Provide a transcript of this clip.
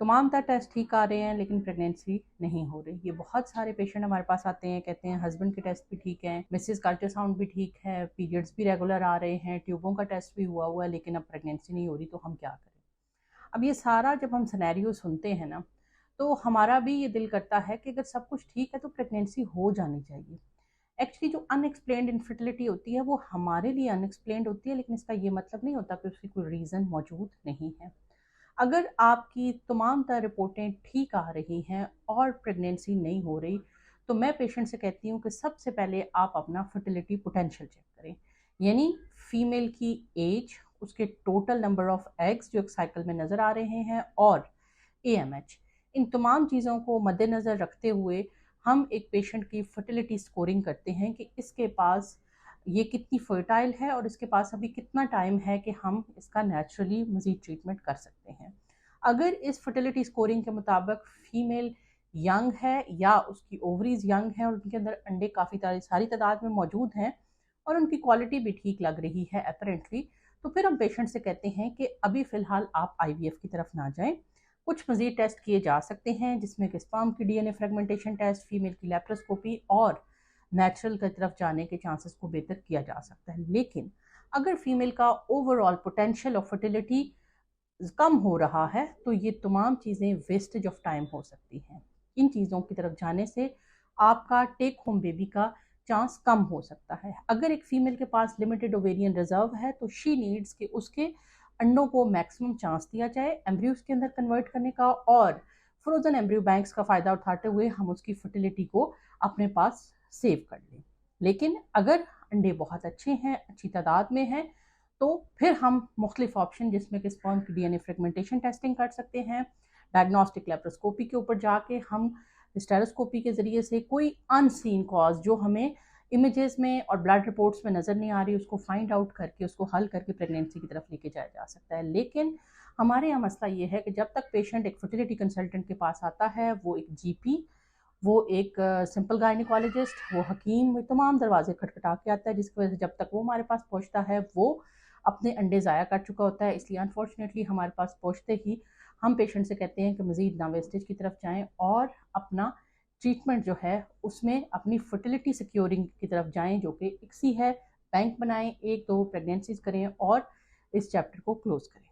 तमाम तर टेस्ट ठीक आ रहे हैं लेकिन प्रेगनेंसी नहीं हो रही। ये बहुत सारे पेशेंट हमारे पास आते हैं, कहते हैं हस्बैंड के टेस्ट भी ठीक हैं, मिसेस का अल्ट्रासाउंड भी ठीक है, पीरियड्स भी रेगुलर आ रहे हैं, ट्यूबों का टेस्ट भी हुआ है, लेकिन अब प्रेगनेंसी नहीं हो रही, तो हम क्या करें। अब ये सारा जब हम सिनेरियो सुनते हैं ना, तो हमारा भी ये दिल करता है कि अगर सब कुछ ठीक है तो प्रेगनेंसी हो जानी चाहिए। एक्चुअली जो अनएक्सप्लेन्ड इनफर्टिलिटी होती है वो हमारे लिए अनएक्सप्लेन्ड होती है, लेकिन इसका ये मतलब नहीं होता कि उसकी कोई रीज़न मौजूद नहीं है। अगर आपकी तमाम तर रिपोर्टें ठीक आ रही हैं और प्रेगनेंसी नहीं हो रही, तो मैं पेशेंट से कहती हूँ कि सबसे पहले आप अपना फर्टिलिटी पोटेंशियल चेक करें। यानी फीमेल की एज, उसके टोटल नंबर ऑफ एग्स जो एक साइकिल में नज़र आ रहे हैं, और AMH, इन तमाम चीज़ों को मद्देनज़र रखते हुए हम एक पेशेंट की फर्टिलिटी स्कोरिंग करते हैं कि इसके पास ये कितनी फर्टाइल है और इसके पास अभी कितना टाइम है कि हम इसका नेचुरली मज़ीद ट्रीटमेंट कर सकते हैं। अगर इस फर्टिलिटी स्कोरिंग के मुताबिक फीमेल यंग है या उसकी ओवरीज यंग है और उनके अंदर अंडे काफ़ी सारी तादाद में मौजूद हैं और उनकी क्वालिटी भी ठीक लग रही है अपेरेंटली, तो फिर हम पेशेंट से कहते हैं कि अभी फ़िलहाल आप IVF की तरफ ना जाएं। कुछ मज़ीद टेस्ट किए जा सकते हैं जिसमें कि स्पर्म की DNA फ्रेगमेंटेशन टेस्ट, फीमेल की लेप्रोस्कोपी और नेचुरल की तरफ जाने के चांसेस को बेहतर किया जा सकता है। लेकिन अगर फीमेल का ओवरऑल पोटेंशियल ऑफ फर्टिलिटी कम हो रहा है तो ये तमाम चीज़ें वेस्टेज ऑफ टाइम हो सकती हैं। इन चीज़ों की तरफ जाने से आपका टेक होम बेबी का चांस कम हो सकता है। अगर एक फीमेल के पास लिमिटेड ओवेरियन रिजर्व है तो शी नीड्स कि उसके अंडों को मैक्सिमम चांस दिया जाए एम्ब्रियोज के अंदर कन्वर्ट करने का, और फ्रोजन एम्ब्रियो बैंक्स का फ़ायदा उठाते हुए हम उसकी फर्टिलिटी को अपने पास सेव कर लें। लेकिन अगर अंडे बहुत अच्छे हैं, अच्छी तादाद में हैं, तो फिर हम मुख्तलिफ ऑप्शन जिसमें कि स्पर्म की DNA फ्रेगमेंटेशन टेस्टिंग कर सकते हैं, डायग्नोस्टिक लेप्रोस्कोपी के ऊपर जाके हम स्टेरोस्कोपी के ज़रिए से कोई अनसीन कॉज जो हमें इमेजेस में और ब्लड रिपोर्ट्स में नज़र नहीं आ रही उसको फाइंड आउट करके उसको हल करके प्रेगनेंसी की तरफ लेके जाया जा सकता है। लेकिन हमारे यहाँ मसला ये है कि जब तक पेशेंट एक फर्टिलिटी कंसल्टेंट के पास आता है, वो एक GP, वो एक सिंपल गायनिकोलॉजिस्ट, वो हकीम, वो तमाम दरवाजे खटखटा के आता है, जिसकी वजह से जब तक वो हमारे पास पहुंचता है वो अपने अंडे ज़ाया कर चुका होता है। इसलिए अनफॉर्चुनेटली हमारे पास पहुंचते ही हम पेशेंट से कहते हैं कि मज़ीद ना वेस्टेज की तरफ जाएं और अपना ट्रीटमेंट जो है उसमें अपनी फर्टिलिटी सिक्योरिंग की तरफ जाएं, जो कि इक्सी है। बैंक बनाएं, 1-2 प्रेगनेंसीज करें और इस चैप्टर को क्लोज करें।